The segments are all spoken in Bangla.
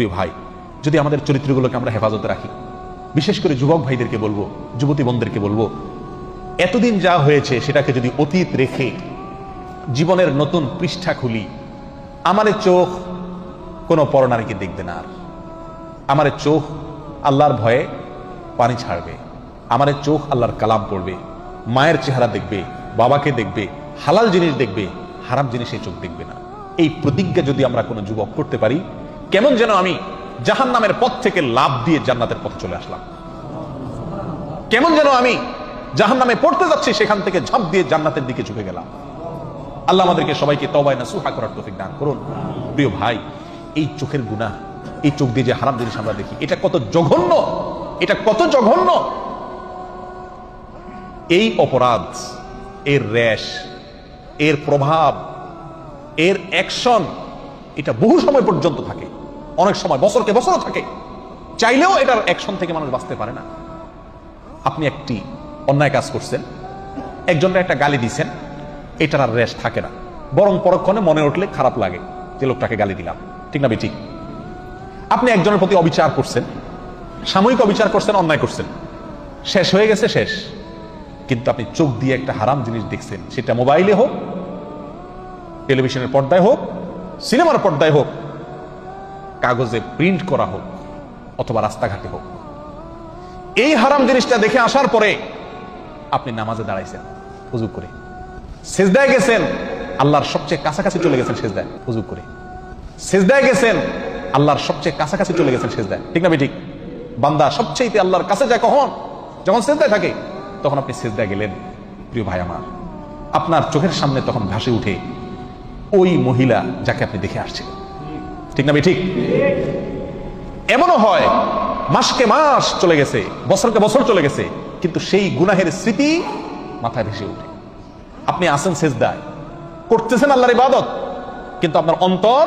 প্রিয় ভাই, যদি আমাদের চরিত্রগুলোকে আমরা হেফাজতে রাখি, বিশেষ করে যুবক ভাইদেরকে বলবো, যুবতী বোনদেরকে বলবো, এতদিন যা হয়েছে সেটাকে যদি অতীত রেখে জীবনের নতুন পৃষ্ঠা খুলি, আমার চোখ কোনো পরনারীকে দেখবে না, আর আমার চোখ আল্লাহর ভয়ে পানি ছাড়বে, আমার চোখ আল্লাহর কালাম পড়বে, মায়ের চেহারা দেখবে, বাবাকে দেখবে, হালাল জিনিস দেখবে, হারাম জিনিসে চোখ দেখবে না। এই প্রতিজ্ঞা যদি আমরা কোনো যুবক করতে পারি, কেমন যেন আমি জাহান্নামের পথ থেকে লাফ দিয়ে জান্নাতের পথে চলে আসলাম, কেমন যেন আমি জাহান্নামে পড়তে যাচ্ছি সেখান থেকে ঝাঁপ দিয়ে জান্নাতের দিকে ঝুঁকে গেলাম। আল্লাহ আমাদেরকে সবাইকে তওবায়ে নাসুহা করার তৌফিক দান করুন। প্রিয় ভাই, এই চোখের গুনাহ, এই চোখ দিয়ে যে হারাম জিনিস আমরা দেখি, এটা কত জঘন্য, এটা কত জঘন্য। এই অপরাধ, এর রেশ, এর প্রভাব, এর অ্যাকশন, এটা বহু সময় পর্যন্ত থাকে, অনেক সময় বছরকে বছর থাকে, চাইলেও এটার অ্যাকশন থেকে মানুষ বাঁচতে পারে না। আপনি একটি অন্যায় কাজ করছেন, একজনের একটা গালি দিচ্ছেন, এটার আর রেশ থাকে না, বরং পরক্ষণে মনে উঠলে খারাপ লাগে যে লোকটাকে গালি দিলাম, ঠিক না বেঠিক? আপনি একজনের প্রতি অবিচার করছেন, সাময়িক অবিচার করছেন, অন্যায় করছেন, শেষ হয়ে গেছে, শেষ। কিন্তু আপনি চোখ দিয়ে একটা হারাম জিনিস দেখছেন, সেটা মোবাইলে হোক, টেলিভিশনের পর্দায় হোক, সিনেমার পর্দায় হোক, কাগজে প্রিন্ট করা হোক, অথবা রাস্তাঘাটে হোক, এই হারাম জিনিসটা দেখে আসার পরে আপনি নামাজে দাঁড়াইছেন ওযু করে, সিজদায় গেছেন, আল্লাহর সবচেয়ে কাছাকাছি চলে গেছেন সিজদায় ওযু করে, সিজদায় গেছেন, আল্লাহর সবচেয়ে কাছাকাছি চলে গেছেন সিজদায়, ঠিক না বেঠিক? বান্দা সবচেয়ে আল্লাহর কাছে যায় কখন? যখন সিজদায় থাকে, তখন আপনি সিজদায় গেলেন। প্রিয় ভাই আমার, আপনার চোখের সামনে তখন ভাসে উঠে ওই মহিলা যাকে আপনি দেখে আসছেন, ঠিক না বেঠিক? এমনও হয় মাসকে মাস চলে গেছে, বছরকে বছর চলে গেছে, কিন্তু সেই গুনাহের স্মৃতি মাথায় ভেসে উঠে। আপনি আছেন সিজদায়, করতেছেন আল্লাহর ইবাদত, কিন্তু আপনার অন্তর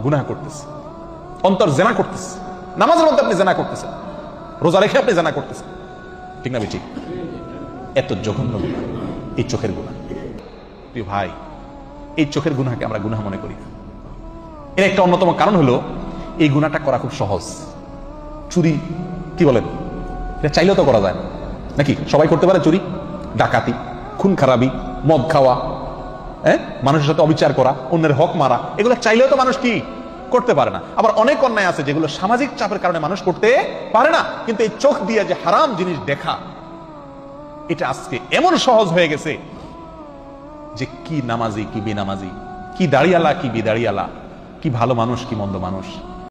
গুনাহ করতেছে, অন্তর জেনা করতেছে, নামাজের মধ্যে আপনি জেনা করতেছেন, রোজা রেখে আপনি জেনা করতেছেন, ঠিক না বেঠিক? এত জঘন্য গুনাহ এই চোখের গুনাহ। প্রিয় ভাই, এই চোখের গুনাহকে আমরা গুনাহ মনে করি। এর একটা অন্যতম কারণ হলো এই গুনাহটা করা খুব সহজ। চুরি, কি বলেন, এটা চাইলেও তো করা যায় না, নাকি? সবাই করতে পারে চুরি, ডাকাতি, খুন খারাপি, মদ খাওয়া, মানুষের সাথে অবিচার করা, অন্যের হক মারা, এগুলো চাইলেও তো মানুষ কি করতে পারে না। আবার অনেক অন্যায় আছে যেগুলো সামাজিক চাপের কারণে মানুষ করতে পারে না, কিন্তু এই চোখ দিয়ে যে হারাম জিনিস দেখা, এটা আজকে এমন সহজ হয়ে গেছে যে কি নামাজি কি বেনামাজি, কি দাড়িয়ালা কি বেদাড়িয়ালা, কি ভালো মানুষ কি মন্দ মানুষ,